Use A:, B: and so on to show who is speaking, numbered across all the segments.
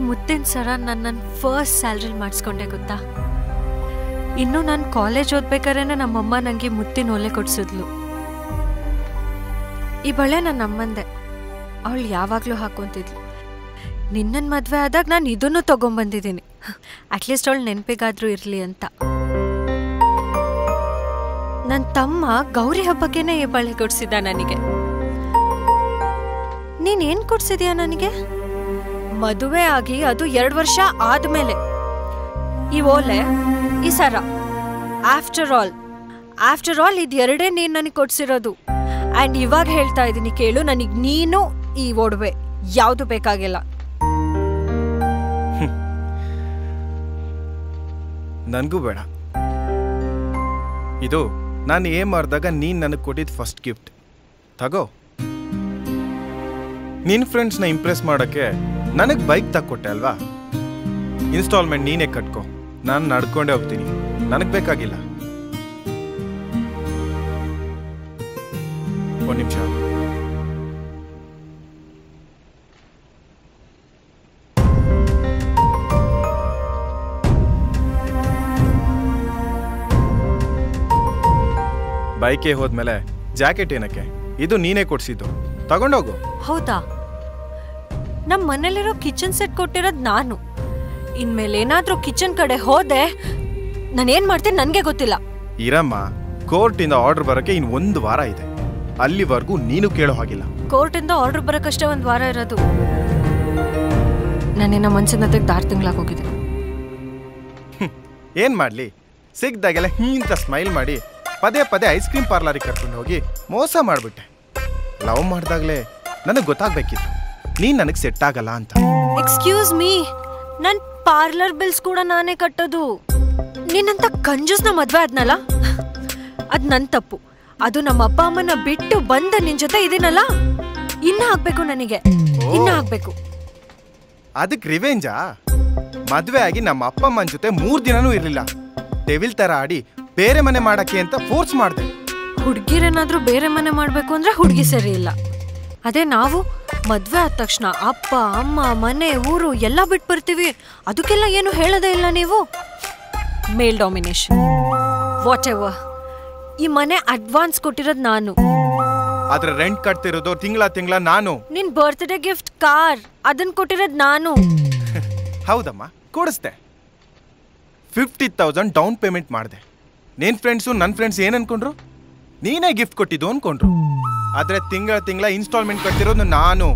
A: ಮುತ್ತಿನ ಸರ ನನ್ನ first salary ಮಾಡಿಸ್ಕೊಂಡೆ ಗೊತ್ತಾ. ಇನ್ನು ನಾನು ಕಾಲೇಜ್ ಓದ್ಬೇಕಾದ್ರೆ ನಮ್ಮಮ್ಮ ನನಗೆ ಮುತ್ತಿನ ಓಲೆ ಕೊಡ್ಸಿದ್ಲು. ಈ ಬಳೆ ನನ್ನ ಅಮ್ಮಂದೆ, ಅವಳು ಯಾವಾಗಲೂ ಹಾಕೊಂತಿದ್ಲು. ನಿನ್ನನ್ನು ಮದುವೆ ಆದಾಗ ನಾನು ಇದನ್ನು ತೊಗೊಂಬಂದಿದ್ದೀನಿ, ಅಟ್ಲೀಸ್ಟ್ ಅವಳು ನೆನಪಿಗಾದ್ರೂ ಇರಲಿ ಅಂತ. ನನ್ನ ತಮ್ಮ ಗೌರಿ ಹಬ್ಬಕ್ಕೇನೆ ಈ ಬಳೆ ಕೊಡ್ಸಿದ್ದ ನನಗೆ. ನೀನೇನು ಕೊಡ್ಸಿದ್ಯಾ ನನಗೆ? ಮದುವೆ ಆಗಿ ಅದು 2 ವರ್ಷ ಆದ್ಮೇಲೆ ಈ ಓಲೆ, ಈ ಸರ. ಆಫ್ಟರ್ ಆಲ್ ಇದೆರಡೇ ನೀನು ನನಗೆ ಕೊಡ್ಸಿರೋದು. ಆ್ಯಂಡ್ ಇವಾಗ ಹೇಳ್ತಾ ಇದ್ದೀನಿ ಕೇಳು, ನನಗೆ ನೀನು ಈ ಒಡವೆ ಯಾವುದು ಬೇಕಾಗಿಲ್ಲ.
B: ನನಗೂ ಬೇಡ. ಇದು ನಾನು ಏನ್ ಮಾಡಿದಾಗ ನೀನು ನನಗೆ ಕೊಟ್ಟಿದ್ದು ಫಸ್ಟ್ ಗಿಫ್ಟ್. ತಗೋ. ನಿನ್ನ ಫ್ರೆಂಡ್ಸ್ನ ಇಂಪ್ರೆಸ್ ಮಾಡೋಕ್ಕೆ ನನಗೆ ಬೈಕ್ ತಕ್ಕೊಟ್ಟೆ ಅಲ್ವಾ? ಇನ್ಸ್ಟಾಲ್ಮೆಂಟ್ ನೀನೇ ಕಟ್ಕೋ, ನಾನು ನಡ್ಕೊಂಡೇ ಹೋಗ್ತೀನಿ, ನನಗೆ ಬೇಕಾಗಿಲ್ಲ. ಒಂದು ನಿಮಿಷ. ಬೈಕೇ ಹೋದ್ಮೇಲೆ ಜಾಕೆಟ್ ಏನಕ್ಕೆ? ಇದು ನೀನೇ ಕೊಡ್ಸಿದ್ದು, ತಗೊಂಡೋಗು.
A: ಹೌದಾ? ನಮ್ಮ ಮನೇಲಿರೋ ಕಿಚನ್ ಸೆಟ್ ಕೊಟ್ಟಿರೋದು ನಾನು. ಇನ್ಮೇಲೆ ಏನಾದ್ರೂ ಕಿಚನ್ ಕಡೆ ಹೋದೆ ನಾನೇನ್ ಮಾಡ್ತೀನಿ ನನಗೆ ಗೊತ್ತಿಲ್ಲ.
B: ಇರಮ್ಮ, ಕೋರ್ಟಿಂದ ಆರ್ಡರ್ ಬರೋಕ್ಕೆ ಇನ್ನು 1 ವಾರ ಇದೆ. ಅಲ್ಲಿವರೆಗೂ ನೀನು ಕೇಳೋ ಹಾಗಿಲ್ಲ.
A: ಕೋರ್ಟಿಂದ ಆರ್ಡರ್ ಬರೋಕ್ಕಷ್ಟೇ 1 ವಾರ ಇರೋದು. ನಾನೇನ ಮನ್ಸಿನ ತೆಗೆದು 6 ತಿಂಗಳಾಗಿ ಹೋಗಿದೆ.
B: ಏನ್ ಮಾಡ್ಲಿ, ಸಿಗ್ದಾಗೆಲ್ಲ ಹೀಂತ ಸ್ಮೈಲ್ ಮಾಡಿ ಪದೇ ಪದೇ ಐಸ್ ಕ್ರೀಮ್ ಪಾರ್ಲರಿಗೆ ಕರ್ಕೊಂಡು ಹೋಗಿ ಮೋಸ ಮಾಡ್ಬಿಟ್ಟೆ. ಲವ್ ಮಾಡಿದಾಗಲೇ ನನಗೆ ಗೊತ್ತಾಗ್ಬೇಕಿತ್ತು ನೀನ್ ನನಗೆ ಸೆಟ್ ಆಗಲ್ಲ ಅಂತ.
A: ಎಕ್ಸ್ಕ್ಯೂಸ್ ಮೀ, ನನ್ ಪಾರ್ಲರ್ ಬಿಲ್ಸ್ ಕೂಡ ನಾನೇ ಕಟ್ಟೋದು. ನಿನ್ನಂತ ಕಂಜೂಸ್ನ ಮದ್ವೆ ಆದ್ನಲ್ಲ, ಅದ್ ನನ್ ತಪ್ಪು. ಅದು ನಮ್ಮ ಅಪ್ಪ ಅಮ್ಮನ ಬಿಟ್ಟು ಬಂದ ನಿನ್ ಜೊತೆ ಇದೀನಲ್ಲ, ಇನ್ನ ಆಗ್ಬೇಕು ನನಗೆ, ಇನ್ನ ಆಗ್ಬೇಕು.
B: ಅದಕ್ಕೆ ರಿವೆಂಜಾ? ಮದ್ವೆ ಆಗಿ ನಮ್ಮ ಅಪ್ಪ ಅಮ್ಮನ ಜೊತೆ 3 ದಿನನೂ ಇರ್ಲಿಲ್ಲ. ಡೆವಿಲ್ ತರ ಆಡಿ ಬೇರೆ ಮನೆ ಮಾಡಕ್ಕೆ ಅಂತ ಫೋರ್ಸ್ ಮಾಡ್ದೆ.
A: ಹುಡ್ಗಿರೇನಾದ್ರೂ ಬೇರೆ ಮನೆ ಮಾಡ್ಬೇಕು ಅಂದ್ರೆ ಹುಡುಗಿ ಸರಿ ಇಲ್ಲ. ಅದೇ ನಾವು ಮದ್ವೆ ಆದ ತಕ್ಷಣ ಅಪ್ಪ ಅಮ್ಮ ಮನೆ ಊರು ಎಲ್ಲ ಬಿಟ್ಟು ಬರ್ತೀವಿ. ಅದಕ್ಕೆಲ್ಲ ಏನು ಹೇಳೋದೇ ಇಲ್ಲ ನೀವು. ಮೇಲ್ ಡಾಮಿನೇಷನ್ ವಾಟ್ ಎವರ್. ಈ ಮನೆ ಅಡ್ವಾನ್ಸ್ ಕೊಟ್ಟಿರೋದು ನಾನು.
B: ಆದ್ರೆ ರೆಂಟ್ ಕಟ್ತಿರೋದು ತಿಂಗಳ ನಾನು.
A: ನಿನ್ ಬರ್ತ್ಡೇ ಗಿಫ್ಟ್ ಕಾರ್ ಅದನ್ನ ಕೊಟ್ಟಿರೋದು ನಾನು.
B: ಹೌದಮ್ಮ, ಕೊಡಿಸ್ದೆ. 50,000 ಡೌನ್ ಪೇಮೆಂಟ್ ಮಾಡಿದೆ. ನಿನ್ ಫ್ರೆಂಡ್ಸು ನನ್ನ ಫ್ರೆಂಡ್ಸ್ ಏನ್ ಅನ್ಕೊಂಡ್ರು? ನೀನೇ ಗಿಫ್ಟ್ ಕೊಟ್ಟಿದ್ದು ಅನ್ಕೊಂಡ್ರು. ಆದ್ರೆ ತಿಂಗಳ ಇನ್ಸ್ಟಾಲ್ಮೆಂಟ್ ಕಟ್ಟಿರೋದು ನಾನು.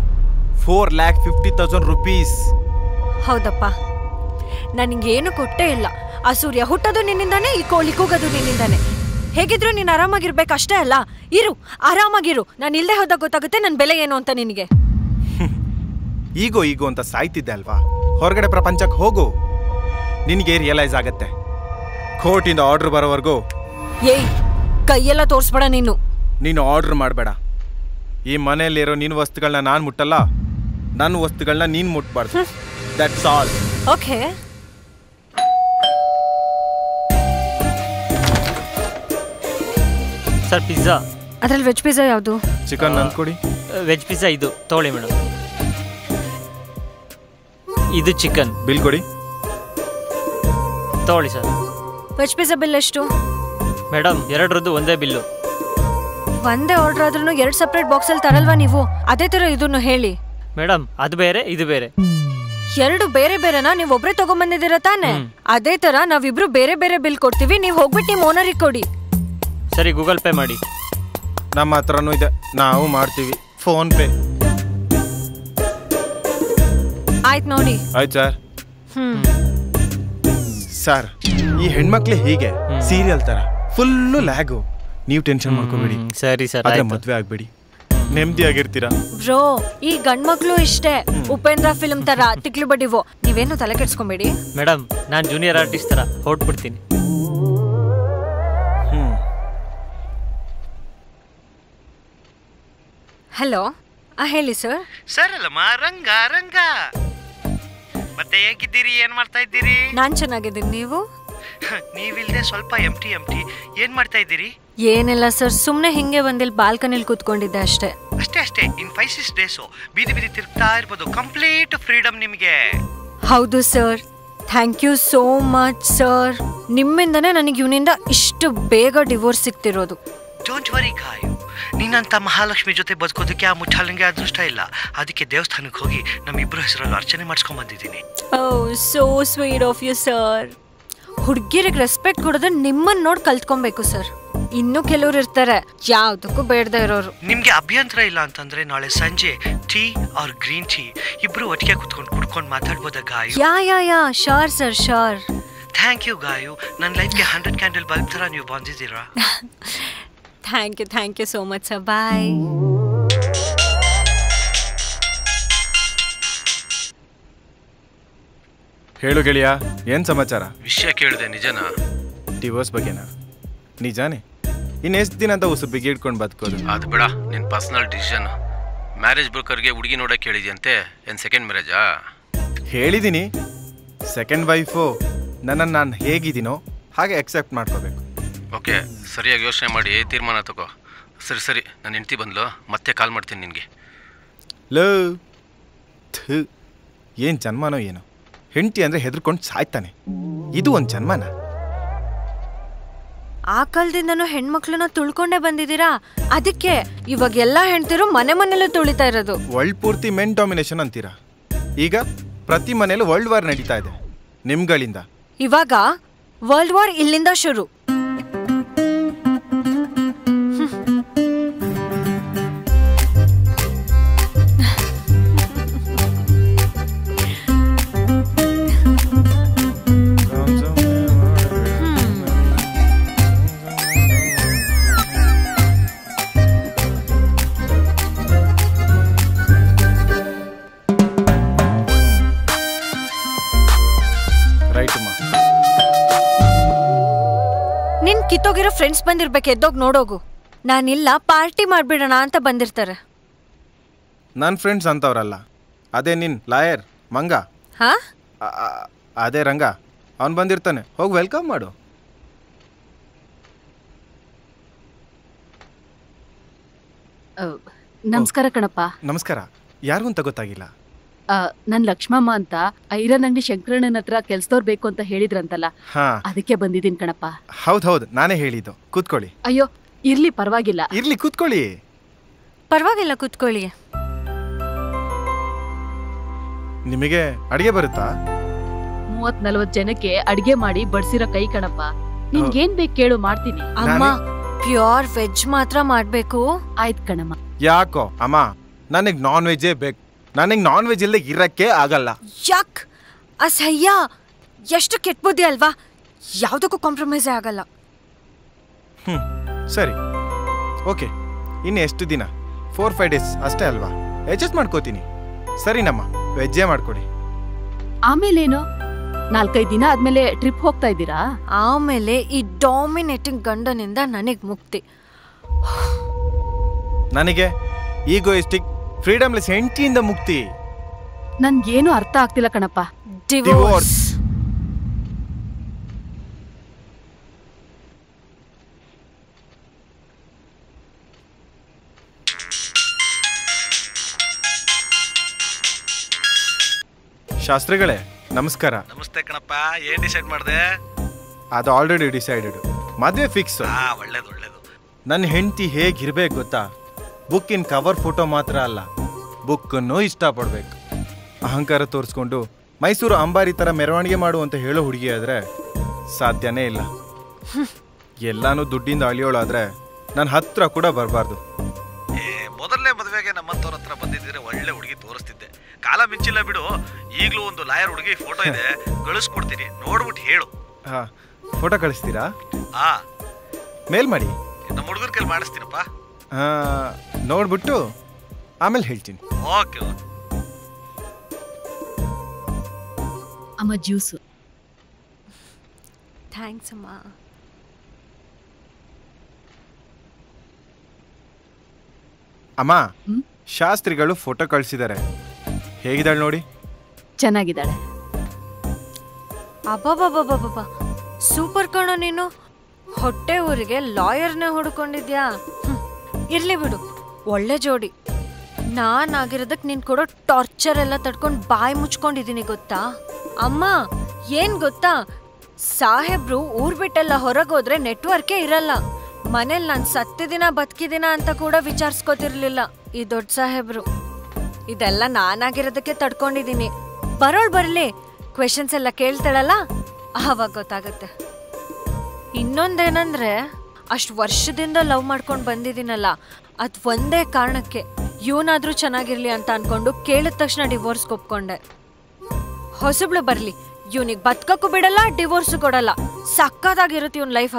B: 4,50,000 rupees.
A: ಹೌದಪ್ಪ, ನನಗೇನು ಕೊಟ್ಟೇ ಇಲ್ಲ. ಆ ಸೂರ್ಯ ಹುಟ್ಟೋದು ನಿನ್ನಿಂದಾನೆ, ಈ ಕೋಳಿ ಕೂಗೋದು ನಿನ್ನಿಂದಾನೆ. ಹೇಗಿದ್ರು ನೀನು ಆರಾಮಾಗಿರ್ಬೇಕು ಅಷ್ಟೇ ಅಲ್ಲ. ಇರು, ಆರಾಮಾಗಿರು. ನಾನು ಇಲ್ಲದೆ ಹೋದಾಗ ಗೊತ್ತಾಗುತ್ತೆ ನನ್ನ ಬೆಲೆ ಏನು ಅಂತ ನಿನಗೆ.
B: ಈಗೋ ಅಂತ ಸಾಯ್ತಿದ್ದೆ ಅಲ್ವಾ? ಹೊರಗಡೆ ಪ್ರಪಂಚಕ್ಕೆ ಹೋಗು, ನಿನಗೆ ರಿಯಲೈಸ್ ಆಗತ್ತೆ. ಕೋರ್ಟಿಂದ ಆರ್ಡರ್ ಬರೋವರೆಗೂ
A: ಏಯ್, ಕೈಯೆಲ್ಲ ತೋರಿಸ್ಬೇಡ ನೀನು.
B: ನೀನು ಆರ್ಡರ್ ಮಾಡಬೇಡ. ಈ ಮನೆಯಲ್ಲಿರೋ ನಿನ್ನ ವಸ್ತುಗಳನ್ನ ನಾನು ಮುಟ್ಟಲ್ಲ, ನನ್ನ ವಸ್ತುಗಳನ್ನ ನೀನು ಮುಟ್ಬಾರ್ದು. That's all.
A: Okay.
C: Sir, pizza.
A: ಅದ್ರಲ್ಲಿ ವೆಜ್ ಪಿಜ್ಜಾ ಯಾವುದು?
B: ಚಿಕನ್ ನನ್ ಕೊಡಿ.
C: ವೆಜ್ ಪಿಜ್ಜಾ ಇದು ತಗೊಳ್ಳಿ ಮೇಡಮ್. ಇದು ಚಿಕನ್.
B: ಬಿಲ್ ಕೊಡಿ.
C: ತಗೊಳ್ಳಿ ಸರ್.
A: ವೆಜ್ ಪಿಜ್ಜಾ ಬಿಲ್ ಎಷ್ಟು?
C: ಮೇಡಮ್, 2ರದ್ದು ಒಂದೇ ಬಿಲ್ಲು.
A: ಒಂದೇ ಆರ್ಡರ್ ಆದ್ರೂ 2 ಸಪ್ರೇಟ್ ಬಾಕ್ಸಲ್ಲಿ ತರಲ್ವಾ ನೀವು? ಅದೇ ತರ ಇದನ್ನು ಹೇಳಿ.
C: ಮೇಡಮ್, ಅದು ಬೇರೆ ಇದು ಬೇರೆ.
A: 2 ಬೇರೆ ಬೇರೆನಾ? ನೀವು ಒಬ್ರೇ ತಗೊಂಡ್ಬಂದಿದ್ದೀರಾ ತಾನೆ? ಅದೇ ತರ ನಾವಿಬ್ರು ಬೇರೆ ಬೇರೆ ಬಿಲ್ ಕೊಡ್ತೀವಿ. ನೀವು ಹೋಗ್ಬಿಟ್ಟು ನಿಮ್ಮ ಓನರಿಗೆ ಕೊಡಿ.
C: ಸರಿ, ಗೂಗಲ್ ಪೇ ಮಾಡಿ.
B: ನಮ್ಮ ಹತ್ರನೂ ಇದೆ, ನಾವು ಮಾಡ್ತೀವಿ ಫೋನ್ ಪೇ.
A: ಆಯ್ತು ನೋಡಿ.
B: ಆಯ್ತು ಸರ್. ಸರ್, ಈ ಹೆಣ್ಮಕ್ಳೇ ಹೀಗೆ ಸೀರಿಯಲ್ ತರ ಫುಲ್ಲು ಲ್ಯಾಗು. ನೀವು ಟೆನ್ಷನ್ ಮಾಡ್ಕೋಬೇಡಿ.
C: ಸರಿ ಸರ್.
B: ಆದ್ರೆ ಮದ್ವೆ ಆಗ್ಬೇಡಿ, ನೆಮ್ಮದಿಯಾಗಿರ್ತೀರಾ.
A: ಬ್ರೋ, ಈ ಗಂಡ್ಮಕ್ಳು ಇಷ್ಟೇ ಉಪೇಂದ್ರ ಫಿಲ್ಮ್ ತರ ತಿಕ್ಲು ಬಡಿವೋ. ನೀವೇನು ತಲೆ ಕೆಡ್ಸ್ಕೊಂಬೇಡಿ.
C: ಮೇಡಮ್, ನಾನು ಜೂನಿಯರ್ ಆರ್ಟಿಸ್ಟ್ ತರ ಹೊರಟ್ಬಿಡ್ತೀನಿ.
A: ಹಲೋ, ಹೇಳಿ ಸರ್.
D: ಸರ್ ಅಲ್ಲಮ್ಮ, ರಂಗ. ಮತ್ತೆ ಹೇಗಿದ್ದೀರಿ? ಏನ್ ಮಾಡ್ತಾ ಇದ್ದೀರಿ?
A: ನಾನ್ ಚೆನ್ನಾಗಿದ್ದೀನಿ, ನೀವು?
D: ನೀವಿಲ್ದೆ ಸ್ವಲ್ಪ ಎಂಟಿ ಏನ್ ಮಾಡ್ತಾ ಇದ್ದೀರಿ?
A: ಏನಿಲ್ಲ ಸರ್, ಸುಮ್ನೆ ಹಿಂಗೆ ಬಂದಿಲ್ ಬಾಲ್ಕನಿಲ್ ಕೂತ್ಕೊಂಡಿದ್ದೆ ಅಷ್ಟೇ.
D: ಅಷ್ಟೇ. ಇನ್ 5-6 ಡೇಸು ಬೀದಿ ತಿರುಗ್ತಾ ಇರ್ಬೋದು. ಕಂಪ್ಲೀಟ್ ಫ್ರೀಡಮ್ ನಿಮ್ಗೆ.
A: ಹೌದು sir, thank you so much sir. ನಿಮ್ಮಿಂದನೇ ನನಗೆ ಇವನಿಂದ ಇಷ್ಟು ಬೇಗ ಡಿವೋರ್ಸ್ ಸಿಗ್ತಿರೋದು.
D: ಡೋಂಟ್ ವರಿ ಗಾಯು, ನೀನಂತ ಮಹಾಲಕ್ಷ್ಮಿ ಜೊತೆ ಬದುಕೋದಕ್ಕೆ ಆ ಮುಟ್ಟಾಲಂಗೆ ಅದೃಷ್ಟ ಇಲ್ಲ. ಅದಕ್ಕೆ ದೇವಸ್ಥಾನಕ್ಕೆ ಹೋಗಿ ನಮ್ಮಿಬ್ಬರು ಹೆಸರಲ್ಲಿ ಅರ್ಚನೆ ಮಾಡಿಸ್ಕೊಂಡ್ ಬಂದಿದ್ದೀನಿ.
A: So sweet of you sir. ಹುಡುಗಿರಿಗೆ ರೆಸ್ಪೆಕ್ಟ್ ಕೊಡೋದು ನಿಮ್ಮನ್ನ ನೋಡಿ ಕಲ್ತ್ಕೊಬೇಕು ಸರ್. ಇನ್ನೂ ಕೆಲವ್ರು ಇರ್ತಾರೆ ಯಾವ್ದಕ್ಕೂ ಬೇಡದೇ ಇರೋರು.
D: ನಿಮ್ಗೆ ಅಭ್ಯಂತರ ಇಲ್ಲ ಅಂತಂದ್ರೆ ನಾಳೆ ಸಂಜೆ ಟೀ ಆರ್ ಗ್ರೀನ್ ಟೀ ಇಬ್ರು ಒಟ್ಟಿಗೆ ಕುತ್ಕೊಂಡು ಕುಡ್ಕೊಂಡು ಮಾತಾಡ್ಬೋದಾ Gayu?
A: Yeah sure sir, sure.
D: Thank you Gayu, ನನ್ನ ಲೈಫ್ಗೆ 100 ಕ್ಯಾಂಡಲ್ ಬಲ್ಬ್ ಥರ ನೀವು ಬಂದಿದ್ದೀರಾ.
A: Thank you so much sir. Bye.
B: ಹೇಳು ಗೆಳೆಯ, ಏನು ಸಮಾಚಾರ?
E: ವಿಷಯ ಕೇಳಿದೆ, ನಿಜನಾ?
B: ಡಿವೋರ್ಸ್ ಬಗ್ಗೆನಾ? ನಿಜಾನೇ? ಇನ್ನೆಷ್ಟು ದಿನ ಅಂತ ಉಸು ಬಿಗಿ ಇಟ್ಕೊಂಡು ಬದುಕೋದು?
E: ಅದು ಬೇಡ, ನಿನ್ನ ಪರ್ಸನಲ್ ಡಿಸಿಷನ್. ಮ್ಯಾರೇಜ್ ಬ್ರೋಕರ್ಗೆ ಹುಡುಗಿ ನೋಡೋಕೆ ಹೇಳಿದ್ಯಂತೆ, ಏನು ಸೆಕೆಂಡ್ ಮ್ಯಾರೇಜಾ?
B: ಹೇಳಿದ್ದೀನಿ, ಸೆಕೆಂಡ್ ವೈಫು ನನ್ನನ್ನು ನಾನು ಹೇಗಿದ್ದೀನೋ ಹಾಗೆ ಅಕ್ಸೆಪ್ಟ್ ಮಾಡ್ಕೋಬೇಕು.
E: ಓಕೆ, ಸರಿಯಾಗಿ ಯೋಚನೆ ಮಾಡಿ ತೀರ್ಮಾನ ತಗೋ. ಸರಿ, ನನ್ನ ಹೆಂಡ್ತಿ ಬಂದ್ಲು, ಮತ್ತೆ ಕಾಲ್ ಮಾಡ್ತೀನಿ ನಿನಗೆ.
B: ಲೋ ಏನು ಜನ್ಮನೋ ಏನೋ, ಹೆಂಡತಿ ಅಂದರೆ ಹೆದರ್ಕೊಂಡು ಸಾಯ್ತಾನೆ. ಇದು ಒಂದು ಜನ್ಮನ?
A: ಆ ಕಾಲದಿಂದನೂ ಹೆಣ್ಮಕ್ಳನ್ನ ತುಳ್ಕೊಂಡೇ ಬಂದಿದ್ದೀರಾ, ಅದಕ್ಕೆ ಇವಾಗ ಎಲ್ಲ ಹೆಣ್ತಿರು ಮನೆಯಲ್ಲೂ ತುಳಿತಾ ಇರೋದು.
B: ವರ್ಲ್ಡ್ ಪೂರ್ತಿ ಮೆನ್ ಡಾಮಿನೇಷನ್ ಅಂತೀರಾ? ಈಗ ಪ್ರತಿ ಮನೇಲೂ ವರ್ಲ್ಡ್ ವಾರ್ ನಡೀತಾ ಇದೆ ನಿಮ್ಗಳಿಂದ.
A: ಇವಾಗ ವರ್ಲ್ಡ್ ವಾರ್ ಇಲ್ಲಿಂದ ಶುರು. ನಿನ್ ಕಿತ್ತೋಗಿರೋ ಫ್ರೆಂಡ್ಸ್ ಬಂದಿರ್ಬೇಕು, ಎದ್ದೋಗಿ ನೋಡೋಗು. ನಾನಿಲ್ಲ, ಪಾರ್ಟಿ ಮಾಡ್ಬಿಡೋಣ ಅಂತ ಬಂದಿರ್ತಾರೆ.
B: ನನ್ನ ಫ್ರೆಂಡ್ಸ್ ಅಂತವ್ರಲ್ಲ, ಅದೇ ನಿನ್ ಲಾಯರ್ ಮಂಗ.
A: ಹಾ,
B: ಅದೇ ರಂಗ, ಅವನು ಬಂದಿರ್ತಾನೆ. ಹೋಗಿ ವೆಲ್ಕಮ್ ಮಾಡು.
F: ನಮಸ್ಕಾರ ಕಣಪ್ಪ.
B: ನಮಸ್ಕಾರ. ಯಾರಿಗೂ ಅಂತ ಗೊತ್ತಾಗಿಲ್ಲ.
F: ನನ್ ಲಕ್ಷ್ಮಮ್ಮ ಅಂತ ಐರನ್ ಅಂಗಡಿ ಶಂಕರಣ್ಣನ ಹತ್ರ ಕೆಲ್ಸದವ್ರು ಬೇಕು ಅಂತ ಹೇಳಿದ್ರಂತಲ್ಲ, ಅದಕ್ಕೆ ಬಂದಿದ್ದೀನಿ ಕಣಪ್ಪ.
B: ಹೌದು, ನಾನೇ ಹೇಳಿದ್ದು. ಕೂತ್ಕೊಳ್ಳಿ.
F: ಅಯ್ಯೋ ಇರ್ಲಿ, ಪರವಾಗಿಲ್ಲ.
B: ಇರ್ಲಿ, ಕೂತ್ಕೊಳ್ಳಿ.
A: ಪರವಾಗಿಲ್ಲ, ಕೂತ್ಕೊಳ್ಳಿ.
B: ನಿಮಗೆ ಅಡಿಗೆ ಬರುತ್ತಾ?
F: 30-40 ಜನಕ್ಕೆ ಅಡಿಗೆ ಮಾಡಿ ಬಡ್ಸಿರೋ ಕೈ ಕಣಪ್ಪ. ನಿನ್ಗೇನ್ ಬೇಕು ಕೇಳು, ಮಾಡ್ತೀನಿ.
A: ಅಮ್ಮ, ಪ್ಯೂರ್ ವೆಜ್ ಮಾತ್ರ ಮಾಡ್ಬೇಕು.
F: ಆಯ್ತು ಕಣಮ್ಮ.
B: ಯಾಕೋ ಅಮ್ಮ, ನನಗೆ ನಾನ್ ವೆಜ್ಜೇ ಬೇಕು. ನನಗೆ ನಾನ್ ವೆಜ್ ಇಲ್ಲದೆ ಇರಕ್ಕೆ ಆಗಲ್ಲ.
A: ಯಾಕ್? ಅಸಹ್ಯ. ಎಷ್ಟು ಕೆಟ್ಟ ಬುದ್ಧಿ ಅಲ್ವಾ? ಯಾವುದಕ್ಕೂ ಕಾಂಪ್ರಮೈಸೇ ಆಗಲ್ಲ.
B: ಸರಿ, ಓಕೆ. ಇನ್ನು ಎಷ್ಟು ದಿನ? 4-5 ಡೇಸ್ ಅಷ್ಟೇ ಅಲ್ವಾ? ಅಡ್ಜಸ್ಟ್ ಮಾಡ್ಕೋತೀನಿ. ಸರಿನಮ್ಮ, ವೆಜ್ಜೇ ಮಾಡ್ಕೊಡಿ.
F: ಆಮೇಲೇನು? 4-5 ದಿನ ಆದ್ಮೇಲೆ ಟ್ರಿಪ್ ಹೋಗ್ತಾ ಇದ್ದೀರಾ?
A: ಆಮೇಲೆ ಈ ಡಾಮಿನೇಟಿಂಗ್ ಗಂಡನಿಂದ ನನಗ್ ಮುಕ್ತಿ.
B: ನನಗೆ ಈಗೋಯಿಸ್ಟಿಕ್ ಫ್ರೀಡಮ್ಲೆಸ್ ಹೆಂಡತಿಯಿಂದ ಮುಕ್ತಿ.
F: ನನ್ಗೇನು ಅರ್ಥ ಆಗ್ತಿಲ್ಲ ಕಣಪ್ಪ.
A: ಡಿವೋರ್ಸ್.
B: ಶಾಸ್ತ್ರಿಗಳೇ ನಮಸ್ಕಾರ.
G: ನಮಸ್ತೆ ಕಣಪ್ಪ. ಏನ್ ಡಿಸೈಡ್ ಮಾಡಿದೆ?
B: ಅದು ಆಲ್ರೆಡಿ ಡಿಸೈಡೆಡ್. ಮದುವೆ ಫಿಕ್ಸ್.
G: ಒಳ್ಳೇದು ಒಳ್ಳೇದು.
B: ನನ್ನ ಹೆಂಡತಿ ಹೇಗಿರ್ಬೇಕು ಗೊತ್ತಾ? ಬುಕ್ಕಿನ ಕವರ್ ಫೋಟೋ ಮಾತ್ರ ಅಲ್ಲ, ಬುಕ್ಕನ್ನು ಇಷ್ಟಪಡ್ಬೇಕು. ಅಹಂಕಾರ ತೋರಿಸ್ಕೊಂಡು ಮೈಸೂರು ಅಂಬಾರಿ ಥರ ಮೆರವಣಿಗೆ ಮಾಡು ಅಂತ ಹೇಳೋ ಹುಡುಗಿ ಆದರೆ ಸಾಧ್ಯನೇ ಇಲ್ಲ. ಎಲ್ಲಾನು ದುಡ್ಡಿಂದ ಅಳಿಯೋಳಾದ್ರೆ ನನ್ನ ಹತ್ರ ಕೂಡ ಬರಬಾರ್ದು.
G: ಮೊದಲನೇ ಮದುವೆಗೆ ನಮ್ಮಂತವ್ರ ಹತ್ರ ಬಂದಿದ್ರೆ ಒಳ್ಳೆ ಹುಡುಗಿ ತೋರಿಸ್ತಿದ್ದೆ. ಕಾಲ ಮಿಂಚಿಲ್ಲ ಬಿಡು. ಈಗಲೂ ಒಂದು ಲಾಯರ್ ಹುಡುಗಿ ಫೋಟೋ ಇದೆ, ಕಳಿಸ್ಕೊಡ್ತೀನಿ, ನೋಡ್ಬಿಟ್ಟು ಹೇಳು.
B: ಹಾ, ಫೋಟೋ ಕಳಿಸ್ತೀರಾ? ಮೇಲ್ ಮಾಡಿ.
G: ನಮ್ಮ ಹುಡುಗರ ಕೈಲಿ ಮಾಡಿಸ್ತೀನಪ್ಪ.
B: ನೋಡ್ಬಿಟ್ಟು ಆಮೇಲೆ ಹೇಳ್ತೀನಿ.
G: ಓಕೆ.
F: ಅಮ್ಮ ಜ್ಯೂಸು.
A: ಥ್ಯಾಂಕ್ಸ್ ಅಮ್ಮ.
B: ಅಮ್ಮ, ಶಾಸ್ತ್ರಿಗಳು ಫೋಟೋ ಕಳಿಸಿದ್ದಾರೆ. ಹೇಗಿದ್ದಾಳೆ ನೋಡಿ?
F: ಚೆನ್ನಾಗಿದ್ದಾಳೆ.
A: ಅಬ್ಬಬ್ಬಬ್ಬಬ್ಬ, ಸೂಪರ್ ಕಣೋ ನೀನು. ಹೊಟ್ಟೆ ಊರಿಗೆ ಲಾಯರ್ನೇ ಹುಡ್ಕೊಂಡಿದ್ಯಾ? ಇರ್ಲಿ ಬಿಡು, ಒಳ್ಳೆ ಜೋಡಿ. ನಾನಾಗಿರೋದಕ್ಕೆ ನೀನು ಕೊಡೋ ಟಾರ್ಚರ್ ಎಲ್ಲ ತಡ್ಕೊಂಡು ಬಾಯಿ ಮುಚ್ಕೊಂಡಿದ್ದೀನಿ ಗೊತ್ತಾ. ಅಮ್ಮ ಏನ್ ಗೊತ್ತಾ, ಸಾಹೇಬ್ರು ಊರ್ ಬಿಟ್ಟೆಲ್ಲ ಹೊರಗೋದ್ರೆ ನೆಟ್ವರ್ಕೇ ಇರಲ್ಲ. ಮನೇಲಿ ನಾನು ಸತ್ತಿದಿನ ಬದುಕಿದಿನ ಅಂತ ಕೂಡ ವಿಚಾರಿಸ್ಕೋತಿರ್ಲಿಲ್ಲ ಈ ದೊಡ್ಡ ಸಾಹೇಬ್ರು. ಇದೆಲ್ಲ ನಾನಾಗಿರೋದಕ್ಕೆ ತಡ್ಕೊಂಡಿದ್ದೀನಿ. ಬರೋಳ್ ಬರ್ಲಿ, ಕ್ವೆಶನ್ಸ್ ಎಲ್ಲ ಕೇಳ್ತಾಳಲ್ಲ ಆವಾಗ ಗೊತ್ತಾಗತ್ತೆ. ಇನ್ನೊಂದೇನಂದ್ರೆ ಅಷ್ಟು ವರ್ಷದಿಂದ ಲವ್ ಮಾಡ್ಕೊಂಡು ಬಂದಿದ್ದೀನಲ್ಲ, ಅದು ಒಂದೇ ಕಾರಣಕ್ಕೆ ಇವನಾದ್ರೂ ಚೆನ್ನಾಗಿರ್ಲಿ ಅಂತ ಅನ್ಕೊಂಡು ಕೇಳಿದ ತಕ್ಷಣ ಡಿವೋರ್ಸ್ ಒಪ್ಕೊಂಡೆ. ಹೊಸಬ್ಳು ಬರ್ಲಿ, ಇವನಿಗೆ ಬದುಕಕ್ಕೂ ಬಿಡಲ್ಲ, ಡಿವೋರ್ಸು ಕೊಡಲ್ಲ. ಸಕ್ಕದಾಗಿರುತ್ತೆ ಇವನ್ ಲೈಫ್.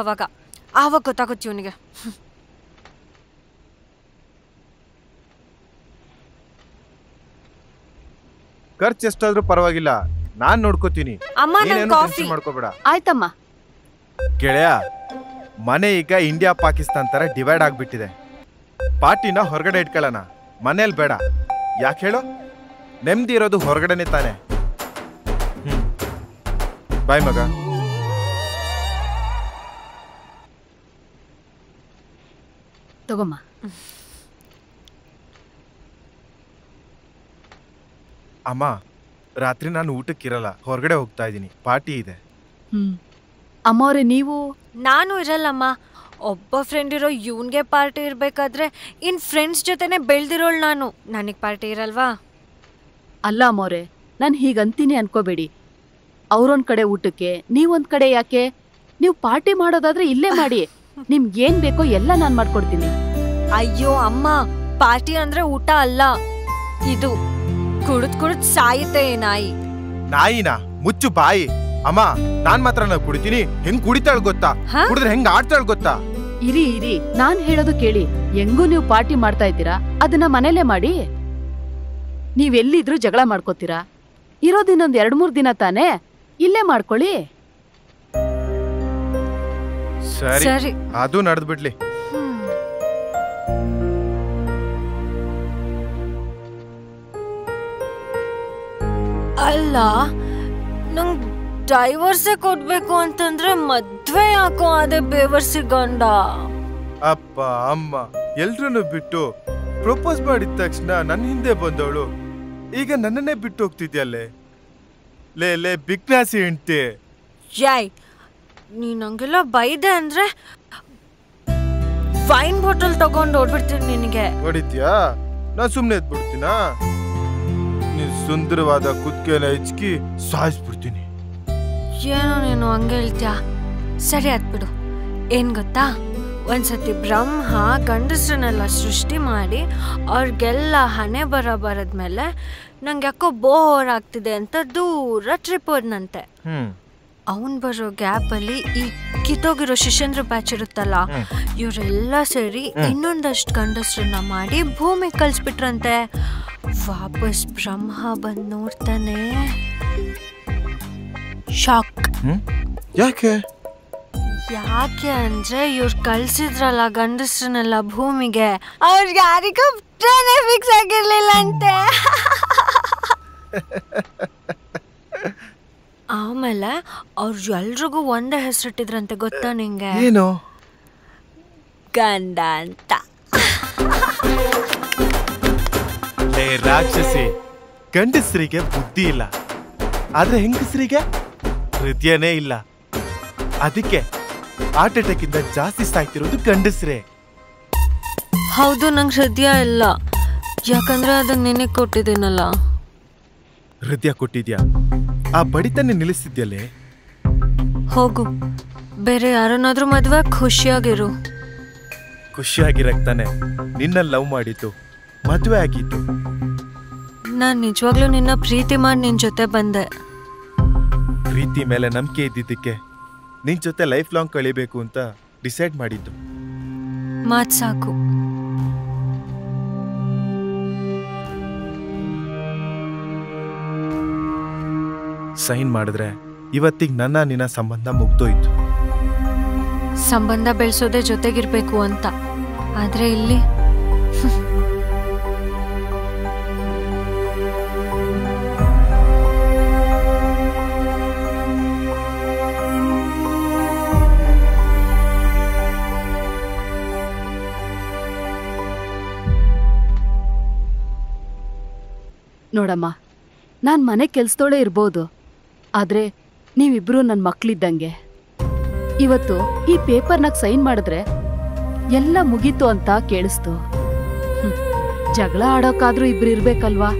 A: ಆವಾಗ ಗೊತ್ತಾಗುತ್ತೆ ಇವನಿಗೆ.
B: ಖರ್ಚು ಎಷ್ಟಾದ್ರೂ ಪರವಾಗಿಲ್ಲ, ನಾನ್ ನೋಡ್ಕೋತೀನಿ.
A: ಅಮ್ಮ ನನ್ ಕಾಫಿ
B: ಮಾಡ್ಕೋಬೇಡ.
F: ಆಯ್ತಮ್ಮ.
B: ಗೆಳೆಯ, ಮನೆ ಈಗ ಇಂಡಿಯಾ ಪಾಕಿಸ್ತಾನ್ ತರ ಡಿವೈಡ್ ಆಗ್ಬಿಟ್ಟಿದೆ. ಪಾರ್ಟಿನ ಹೊರಗಡೆ ಇಟ್ಕೊಳ್ಳೋಣ, ಮನೇಲಿ ಬೇಡ. ಯಾಕೆ ಹೇಳು? ನೆಮ್ಮದಿ ಇರೋದು ಹೊರಗಡೆನೆ ತಾನೆ. ಬಾಯ್ ಮಗ.
F: ತಗೊಮ್ಮ.
B: ಅಮ್ಮ, ರಾತ್ರಿ ನಾನು ಊಟಕ್ಕಿರಲ್ಲ, ಹೊರಗಡೆ ಹೋಗ್ತಾ ಇದ್ದೀನಿ, ಪಾರ್ಟಿ ಇದೆ.
F: ಅಮ್ಮವ್ರೆ ನೀವು?
A: ನಾನು ಇರಲ್ಲಮ್ಮ. ಒಬ್ಬ ಫ್ರೆಂಡ್ ಇರೋ ಇವನ್ಗೆ ಪಾರ್ಟಿ ಇರ್ಬೇಕಾದ್ರೆ ಇನ್ ಫ್ರೆಂಡ್ಸ್ ಜೊತೆನೆ ಬೆಳ್ದಿರೋಳು ನಾನು. ನನಗೆ ಪಾರ್ಟಿ ಇರಲ್ವಾ?
F: ಅಲ್ಲ ಅಮ್ಮವ್ರೆ, ನಾನು ಹೀಗಂತೀನಿ ಅನ್ಕೋಬೇಡಿ. ಅವ್ರೊಂದ್ ಕಡೆ ಊಟಕ್ಕೆ, ನೀವೊಂದ್ ಕಡೆ ಯಾಕೆ? ನೀವು ಪಾರ್ಟಿ ಮಾಡೋದಾದ್ರೆ ಇಲ್ಲೇ ಮಾಡಿ. ನಿಮ್ಗೆ ಏನ್ ಬೇಕೋ ಎಲ್ಲ ನಾನ್ ಮಾಡ್ಕೊಡ್ತೀನಿ.
A: ಅಯ್ಯೋ ಅಮ್ಮ, ಪಾರ್ಟಿ ಅಂದ್ರೆ ಊಟ ಅಲ್ಲ, ಇದು ಕುಡಿದ್ ಕುಡಿದ್ ಸಾಯುತ್ತೆ ಈ ನಾಯಿ.
B: ನಾಯಿನಾ? ಮುಚ್ಚು ಬಾಯಿ. ಅಮ್ಮ, ನಾನ್ ಮಾತ್ರ ಕುಡಿತೀನಿ. ಹೆಂಗ್ ಕುಡಿತಾಳ್ ಗೊತ್ತಾ? ಕುಡಿದ್ರೆ ಹೆಂಗ್ ಆಡ್ತಾಳ್ ಗೊತ್ತಾ?
F: ಇರಿ ಇರಿ, ನಾನ್ ಹೇಳೋದು ಕೇಳಿ. ಹೆಂಗೂ ನೀವು ಪಾರ್ಟಿ ಮಾಡ್ತಾ ಇದ್ದೀರಾ, ಅದನ್ನ ಮನೇಲೆ ಮಾಡಿ. ನೀವೆಲ್ಲಿದ್ರು ಜಗಳ ಮಾಡ್ಕೋತೀರಾ. ಇರೋದಿನ್ನೊಂದ್ 2-3 ದಿನ ತಾನೇ, ಇಲ್ಲೇ ಮಾಡ್ಕೊಳ್ಳಿ.
B: ಸರಿ, ಅದು ನಡೆದ್ಬಿಡ್ಲಿ.
A: ಅಲ್ಲ, ನಂಗ್ ಡೈವರ್ಸೇ ಕೊಡ್ಬೇಕು ಅಂತಂದ್ರೆ ಮದ್ವೆ ಯಾಕೋ ಅದೇ ಬೇವರ್ಸಿ ಗಂಡ.
B: ಅಪ್ಪ ಅಮ್ಮ ಎಲ್ರನ್ನು ಬಿಟ್ಟು ಪ್ರಪೋಸ್ ಮಾಡಿದ ತಕ್ಷಣ ನನ್ನ ಹಿಂದೆ ಬಂದವಳು ಈಗ ನನ್ನನ್ನೇ ಬಿಟ್ಟು ಹೋಗ್ತಿದ್ಯಲ್ಲೇ. ಲೇ ಬಿಗ್ನಾಸಿ ಹೆಂಡ್ತಿ.
A: ಯಾಯ್, ನೀನ್ ಹಂಗೆಲ್ಲ ಬೈದೆ ಅಂದ್ರೆ ವೈನ್ ಬಾಟಲ್ ತಗೊಂಡು ಓಡ್ಬಿಡ್ತೀನಿ ನಿನಗೆ.
B: ಹೊಡಿತ್ಯಾ? ನಾ ಸುಮ್ನೆ ಎದ್ಬಿಡ್ತೀನಾ? ನೀನ್ ಸುಂದರವಾದ ಕುದ್ಕೆನ ಹೆಚ್ಚಿ ಸಾಯಿಸ್ಬಿಡ್ತೀನಿ.
A: ಏನೋ ನೀನು ಹಂಗೆ ಹೇಳ್ತೀಯಾ. ಸರಿ ಆತ್ಬಿಡು. ಏನ್ ಗೊತ್ತಾ, ಒಂದ್ಸತಿ ಬ್ರಹ್ಮ ಗಂಡಸ್ರನ್ನೆಲ್ಲ ಸೃಷ್ಟಿ ಮಾಡಿ ಅವ್ರಿಗೆಲ್ಲ ಹಣೆ ಬರದ್ಮೇಲೆ ನಂಗೆ ಯಾಕೋ ಬೋರ್ ಆಗ್ತಿದೆ ಅಂತ ದೂರ ಟ್ರಿಪ್ ಹೋದ್ನಂತೆ. ಅವನ್ ಬರೋ ಗ್ಯಾಪಲ್ಲಿ ಈ ಕಿತ್ತೋಗಿರೋ ಶಿಷ್ಯಂದ್ರ ಬ್ಯಾಚ್ ಇರುತ್ತಲ್ಲ, ಇವರೆಲ್ಲ ಸೇರಿ ಇನ್ನೊಂದಷ್ಟು ಗಂಡಸ್ರನ್ನ ಮಾಡಿ ಭೂಮಿ ಕಳ್ಸ್ಬಿಟ್ರಂತೆ. ವಾಪಸ್ ಬ್ರಹ್ಮ ಬಂದ್ ನೋಡ್ತಾನೆ, ಶಾಕ್.
B: ಯಾಕೆ
A: ಅಂದ್ರೆ ಇವ್ರು ಕಳ್ಸಿದ್ರಲ್ಲ ಗಂಡಸ್ರನ್ನೆಲ್ಲ ಭೂಮಿಗೆ, ಅವ್ರಿಗೆ ಯಾರಿಗೂ ಟ್ರೈನೇ ಫಿಕ್ಸ್ ಆಗಿರ್ಲಿಲ್ಲ ಅಂತೆ. ಆಮೇಲೆ ಅವ್ರು ಎಲ್ರಿಗೂ ಒಂದೇ ಹೆಸರಿಟ್ಟಿದ್ರಂತೆ, ಗೊತ್ತಾ ನಿಂಗೆ?
B: ಏನು?
A: ಗಂಡ ಅಂತ.
B: ರಾಕ್ಷಸಿ, ಗಂಡಸ್ರಿಗೆ ಬುದ್ಧಿ ಇಲ್ಲ, ಆದ್ರೆ ಹೆಂಗಸರಿಗೆ ಹೃದಯನೇ ಇಲ್ಲ. ಅದಕ್ಕೆ ಹಾರ್ಟ್ ಅಟ್ಯಾಕ್ ಇಂದ ಜಾಸ್ತಿ ಸಾಯ್ತಿರೋದು ಗಂಡಸ್ರೇ.
A: ಹೌದು, ನಂಗೆ ಹೃದಯ ಇಲ್ಲ, ಯಾಕಂದ್ರೆ ಅದನ್ನ ನಿನಗೆ ಕೊಟ್ಟಿದ್ದೀನಲ್ಲ.
B: ಹೃದಯ ಕೊಟ್ಟಿದ್ಯಾ? ಆ ಬಡಿತನೇ ನಿಲ್ಲಿಸ್ತಿದ್ಯಲ್ಲೇ.
A: ಹೋಗು, ಬೇರೆ ಯಾರನ್ನಾದ್ರೂ ಮದ್ವೆ ಖುಷಿಯಾಗಿರು.
B: ಖುಷಿಯಾಗಿರಕ್ತಾನೆ ನಿನ್ನ ಲವ್ ಮಾಡಿದ್ದು, ಮದ್ವೆ ಆಗಿದ್ದು.
A: ನಾನ್ ನಿಜವಾಗ್ಲೂ ನಿನ್ನ ಪ್ರೀತಿ ಮಾಡಿ ನಿನ್ ಜೊತೆ ಬಂದೆ.
B: ಪ್ರೀತಿ ಮೇಲೆ ನಂಬಿಕೆ ಇದ್ದಿದ್ದಕ್ಕೆ ನಿನ್ ಜೊತೆ ಲೈಫ್ ಲಾಂಗ್ ಕಳಿಬೇಕು ಅಂತ ಡಿಸೈಡ್ ಮಾಡಿದ್ದು.
A: ಮಾತ್ ಸಾಕು.
B: ಸೈನ್ ಮಾಡಿದ್ರೆ ಇವತ್ತಿಗೆ ನನ್ನ ನಿನ್ನ ಸಂಬಂಧ ಮುಗ್ದೋಯ್ತು.
A: ಸಂಬಂಧ ಬೆಳೆಸೋದೇ ಜೊತೆಗಿರ್ಬೇಕು ಅಂತ, ಆದ್ರೆ ಇಲ್ಲಿ
F: ನೋಡಮ್ಮ, ನಾನು ಮನೆ ಕೆಲ್ಸದೋಳೆ ಇರ್ಬೋದು, ಆದ್ರೆ ನೀವಿಬ್ರು ನನ್ನ ಮಕ್ಳಿದ್ದಂಗೆ. ಇವತ್ತು ಈ ಪೇಪರ್ನಾಗ ಸೈನ್ ಮಾಡಿದ್ರೆ ಎಲ್ಲ ಮುಗೀತು ಅಂತ ಕೇಳಿಸ್ತು. ಜಗಳ ಆಡೋಕಾದ್ರೂ ಇಬ್ರು ಇರ್ಬೇಕಲ್ವಾ?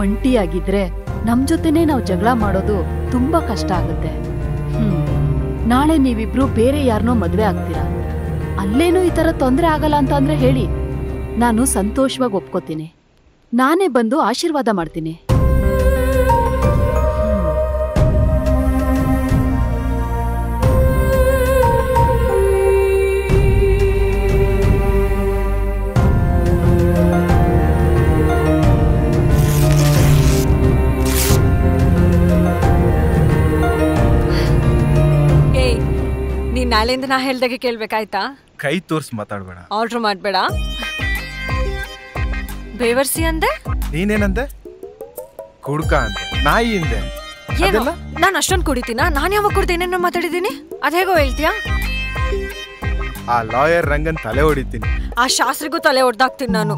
F: ಒಂಟಿಯಾಗಿದ್ರೆ ನಮ್ ಜೊತೆನೆ ನಾವು ಜಗಳ ಮಾಡೋದು ತುಂಬಾ ಕಷ್ಟ ಆಗುತ್ತೆ. ನಾಳೆ ನೀವಿಬ್ರು ಬೇರೆ ಯಾರನ್ನೋ ಮದ್ವೆ ಆಗ್ತೀರಾ, ಅಲ್ಲೇನೂ ಈ ತರ ತೊಂದ್ರೆ ಆಗಲ್ಲ ಅಂತ ಅಂದ್ರೆ ಹೇಳಿ, ನಾನು ಸಂತೋಷವಾಗಿ ಒಪ್ಕೋತೀನಿ. ನಾನೇ ಬಂದು ಆಶೀರ್ವಾದ ಮಾಡ್ತೀನಿ.
A: ನಾಳೆಯಿಂದ ನಾ ಹೇಳ್ದಾಗೆ ಕೇಳ್ಬೇಕಾಯ್ತಾ?
B: ಕೈ ತೋರ್ಸ್ ಮಾತಾಡ್ಬೇಡ.
A: ಆರ್ಡರ್ ಮಾಡ್ಬೇಡ. ಬೇವರ್ಸಿ ಅಂದೆ?
B: ನೀನೇನಂದೆ? ಕುಡ್ಕ ಅಂದೆ, ನಾಯಿ ಹಿಂದೆ.
A: ನಾನು ಅಷ್ಟೊಂದು ಕುಡಿತೀನ? ನಾನು ಯಾವಾಗ ಕುಡ್ದು ಏನೇನೋ ಮಾತಾಡಿದ್ದೀನಿ? ಅದೇಗೋ ಹೇಳ್ತೀಯಾ?
B: ಆ ಲಾಯರ್ ರಂಗನ್ ತಲೆ ಹೊಡಿತೀನಿ.
A: ಆ ಶಾಸ್ತ್ರಿಗೂ ತಲೆ ಹೊಡ್ದಾಕ್ತೀನಿ ನಾನು.